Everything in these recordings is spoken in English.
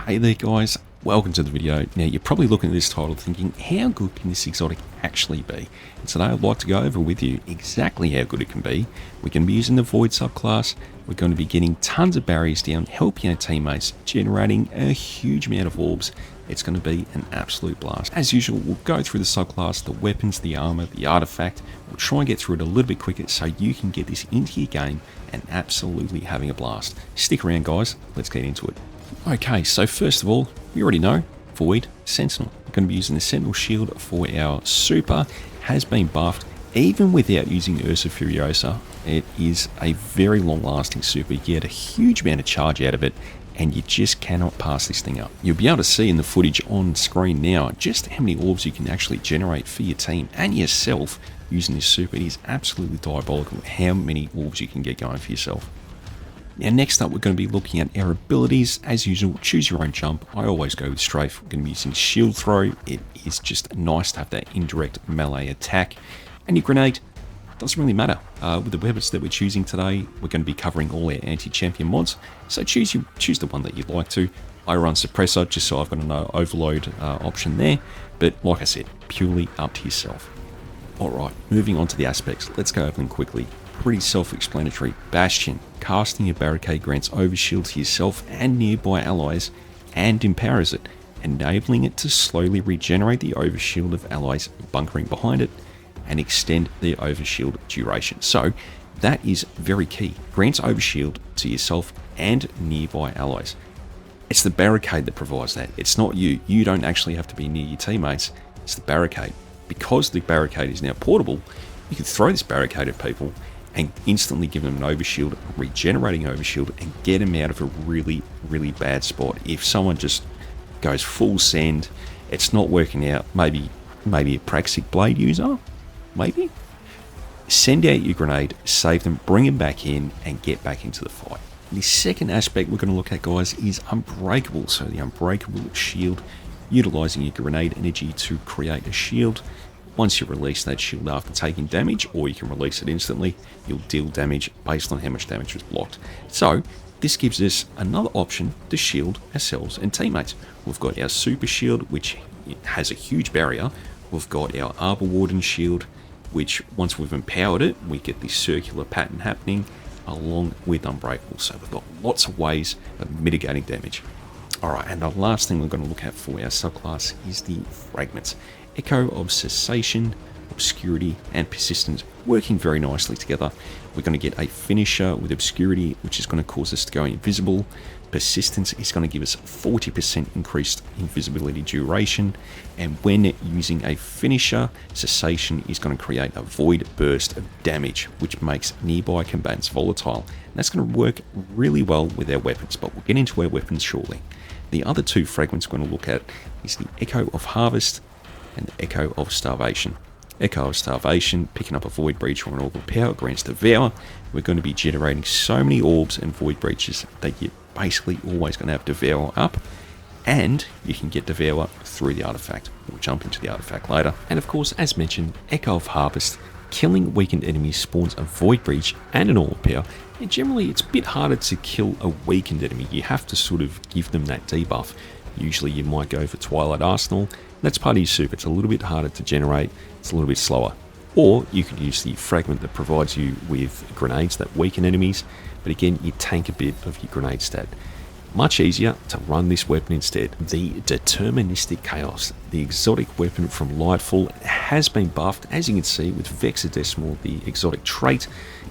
Hey there guys, welcome to the video. Now you're probably looking at this title thinking, how good can this exotic actually be? And today I'd like to go over with you exactly how good it can be. We're going to be using the Void subclass, we're going to be getting tons of barriers down, helping our teammates, generating a huge amount of orbs. It's going to be an absolute blast. As usual, we'll go through the subclass, the weapons, the armor, the artifact. We'll try and get through it a little bit quicker so you can get this into your game and absolutely having a blast. Stick around guys, let's get into it. Okay, so first of all, you already know, Void Sentinel. We're going to be using the Sentinel Shield for our super. Has been buffed, even without using Ursa Furiosa. It is a very long-lasting super. You get a huge amount of charge out of it, and you just cannot pass this thing up. You'll be able to see in the footage on screen now just how many orbs you can actually generate for your team and yourself using this super. It is absolutely diabolical how many orbs you can get going for yourself. Now next up we're going to be looking at our abilities. As usual, choose your own jump. I always go with strafe. We're going to be using shield throw. It is just nice to have that indirect melee attack. And your grenade doesn't really matter. With the weapons that we're choosing today, we're going to be covering all our anti-champion mods. So choose the one that you'd like to. I run suppressor just so I've got a no overload option there. But like I said, purely up to yourself. Alright, moving on to the aspects. Let's go over them quickly. Pretty self-explanatory. Bastion. Casting a barricade grants overshield to yourself and nearby allies and empowers it, enabling it to slowly regenerate the overshield of allies bunkering behind it and extend the overshield duration. So that is very key. Grants overshield to yourself and nearby allies. It's the barricade that provides that. It's not you. You don't actually have to be near your teammates. It's the barricade. Because the barricade is now portable, you can throw this barricade at people and instantly give them an overshield, regenerating overshield, and get them out of a really, really bad spot. If someone just goes full send, it's not working out, maybe a Praxic Blade user, maybe? Send out your grenade, save them, bring them back in, and get back into the fight. The second aspect we're going to look at, guys, is Unbreakable. So the Unbreakable shield, utilizing your grenade energy to create a shield. Once you release that shield after taking damage, or you can release it instantly, you'll deal damage based on how much damage was blocked. So this gives us another option to shield ourselves and teammates. We've got our super shield, which has a huge barrier. We've got our Arbor Warden shield, which once we've empowered it, we get this circular pattern happening along with Unbreakable. So we've got lots of ways of mitigating damage. Alright, and the last thing we're going to look at for our subclass is the Fragments. Echo of Cessation, Obscurity, and Persistence working very nicely together. We're going to get a finisher with Obscurity, which is going to cause us to go invisible. Persistence is going to give us 40% increased invisibility duration. And when using a finisher, Cessation is going to create a void burst of damage, which makes nearby combatants volatile. And that's going to work really well with our weapons, but we'll get into our weapons shortly. The other two fragments we're going to look at is the Echo of Harvest and the Echo of Starvation. Echo of Starvation, picking up a Void Breach or an Orb of Power, grants Devour. We're going to be generating so many orbs and Void Breaches that you're basically always going to have Devour up, and you can get Devour through the artifact. We'll jump into the artifact later. And of course, as mentioned, Echo of Harvest, killing weakened enemies spawns a Void Breach and an Orb of Power. And generally, it's a bit harder to kill a weakened enemy. You have to sort of give them that debuff. Usually you might go for Twilight Arsenal. That's part of your super. It's a little bit harder to generate. It's a little bit slower. Or you can use the fragment that provides you with grenades that weaken enemies. But again, you tank a bit of your grenade stat. Much easier to run this weapon instead. The Deterministic Chaos, the exotic weapon from Lightfall, has been buffed, as you can see, with Vexadecimal, the exotic trait.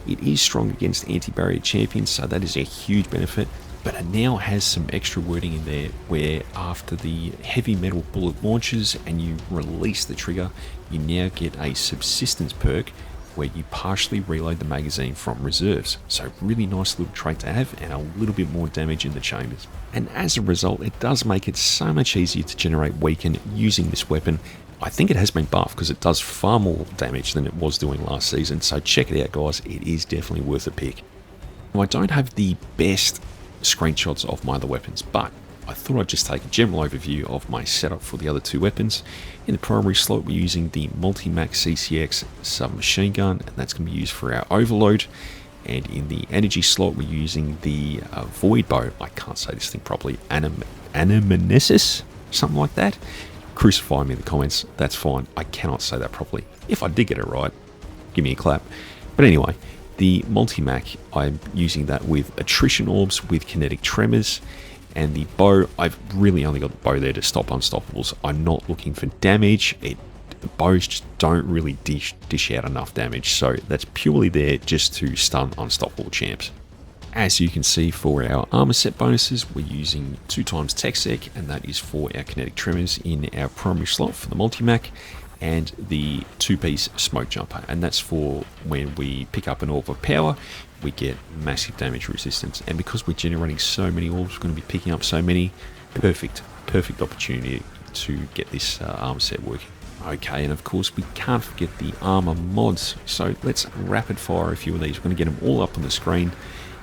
It is strong against anti-barrier champions, so that is a huge benefit. But it now has some extra wording in there where after the heavy metal bullet launches and you release the trigger, you now get a subsistence perk where you partially reload the magazine from reserves. So really nice little trait to have, and a little bit more damage in the chambers. And as a result, it does make it so much easier to generate weaken using this weapon. I think it has been buffed because it does far more damage than it was doing last season. So check it out guys, it is definitely worth a pick. Now I don't have the best screenshots of my other weapons, but I thought I'd just take a general overview of my setup for the other two weapons. In the primary slot we're using the Multi-Max CCX submachine gun, and that's going to be used for our overload. And in the energy slot, we're using the Void Bow. I can't say this thing properly. Animanesis? Something like that. Crucify me in the comments. That's fine. I cannot say that properly. If I did get it right, give me a clap. But anyway, the multi-mac, I'm using that with attrition orbs, with kinetic tremors, and the bow, I've really only got the bow there to stop unstoppables. I'm not looking for damage. The bows just don't really dish out enough damage, so that's purely there just to stun unstoppable champs. As you can see, for our armor set bonuses, we're using 2x tech sec, and that is for our kinetic tremors in our primary slot for the multi-mac, and the 2-piece smoke jumper, and that's for when we pick up an orb of power, we get massive damage resistance. And because we're generating so many orbs, we're going to be picking up so many, perfect opportunity to get this armor set working. Okay, and of course we can't forget the armor mods, so let's rapid fire a few of these. We're going to get them all up on the screen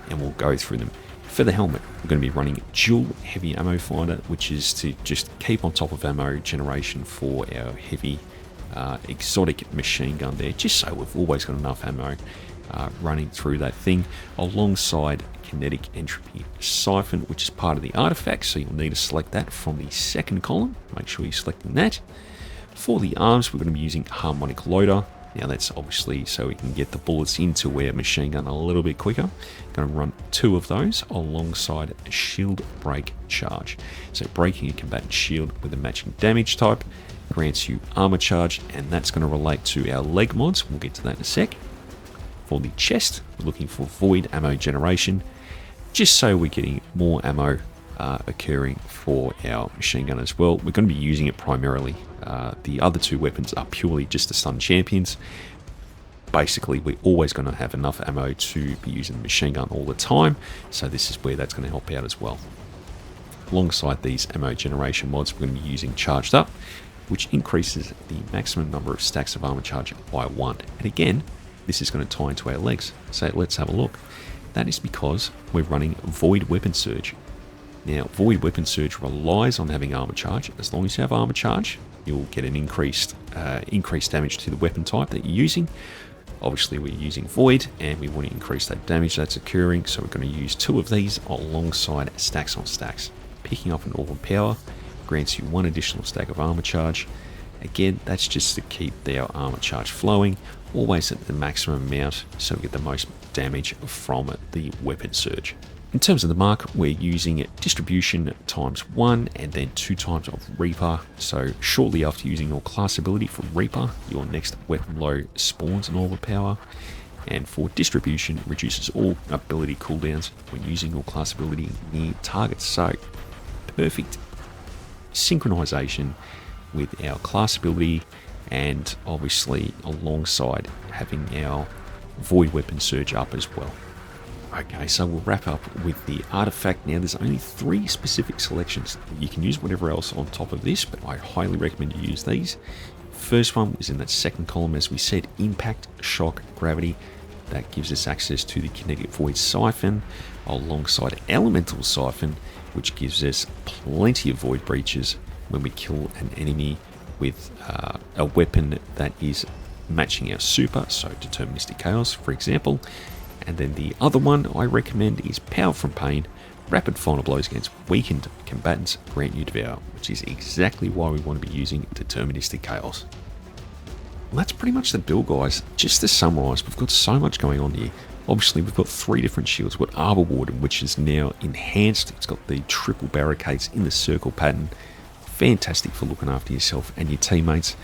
and we'll go through them. For the helmet, we're going to be running dual heavy ammo finder, which is to just keep on top of ammo generation for our heavy exotic machine gun there, just so we've always got enough ammo running through that thing, alongside kinetic entropy siphon, which is part of the artifact, so you'll need to select that from the second column. Make sure you're selecting that. For the arms, we're going to be using harmonic loader. Now that's obviously so we can get the bullets into our machine gun a little bit quicker. Going to run 2 of those alongside a shield break charge. So breaking a combatant shield with a matching damage type grants you armor charge, and that's going to relate to our leg mods. We'll get to that in a sec. For the chest, we're looking for void ammo generation, just so we're getting more ammo occurring for our machine gun as well. We're going to be using it primarily. The other 2 weapons are purely just to stun champions. Basically, we're always going to have enough ammo to be using the machine gun all the time, so this is where that's going to help out as well. Alongside these ammo generation mods, we're going to be using Charged Up, which increases the maximum number of stacks of armor charge by 1. And again, this is going to tie into our legs. So let's have a look. That is because we're running Void Weapon Surge. Now, Void Weapon Surge relies on having armor charge. As long as you have armor charge, you'll get an increased damage to the weapon type that you're using. Obviously, we're using Void, and we want to increase that damage that's occurring, so we're going to use 2 of these alongside stacks on stacks. Picking up an orb of power grants you 1 additional stack of armor charge. Again, that's just to keep our armor charge flowing, always at the maximum amount, so we get the most damage from the weapon surge. In terms of the mark, we're using distribution ×1 and then 2 times of Reaper. So shortly after using your class ability for Reaper, your next weapon low spawns an orb of power. And for distribution, reduces all ability cooldowns when using your class ability near targets. So perfect synchronization with our class ability, and obviously alongside having our Void Weapon Surge up as well. Okay, so we'll wrap up with the artifact. Now, there's only 3 specific selections. You can use whatever else on top of this, but I highly recommend you use these. First one is in that second column, as we said, Impact, Shock, Gravity. That gives us access to the Kinetic Void Siphon, alongside Elemental Siphon, which gives us plenty of Void Breaches when we kill an enemy with a weapon that is matching our super, so Deterministic Chaos, for example. And then the other one I recommend is Power from Pain. Rapid final blows against weakened combatants grant you Devour, which is exactly why we want to be using Deterministic Chaos. Well, that's pretty much the build, guys. Just to summarise, we've got so much going on here. Obviously, we've got 3 different shields. We've got Arbor Warden, which is now enhanced. It's got the triple barricades in the circle pattern. Fantastic for looking after yourself and your teammates.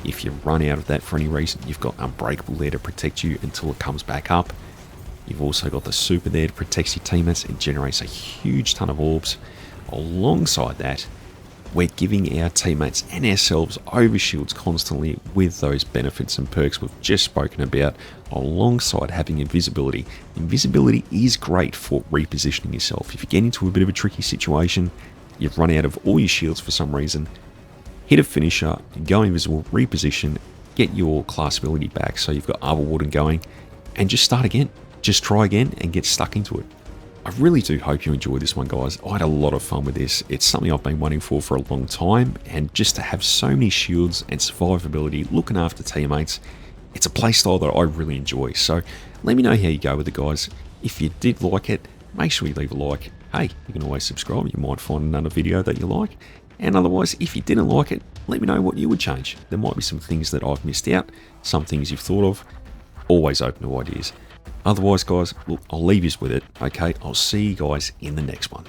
If you run out of that for any reason, you've got Unbreakable there to protect you until it comes back up. You've also got the super there to protect your teammates and generates a huge ton of orbs. Alongside that, we're giving our teammates and ourselves overshields constantly with those benefits and perks we've just spoken about, alongside having invisibility. Invisibility is great for repositioning yourself. If you get into a bit of a tricky situation, you've run out of all your shields for some reason, hit a finisher, go invisible, reposition, get your class ability back, so you've got Arbor Warden going, and just start again. Just try again and get stuck into it. I really do hope you enjoyed this one, guys. I had a lot of fun with this. It's something I've been waiting for a long time, and just to have so many shields and survivability, looking after teammates, it's a playstyle that I really enjoy. So Let me know how you go with it, guys. If you did like it, make sure you leave a like. Hey, you can always subscribe. You might find another video that you like. And otherwise, if you didn't like it, let me know what you would change. There might be some things that I've missed out, some things you've thought of. Always open to ideas. Otherwise, guys, look, I'll leave you with it, okay? I'll see you guys in the next one.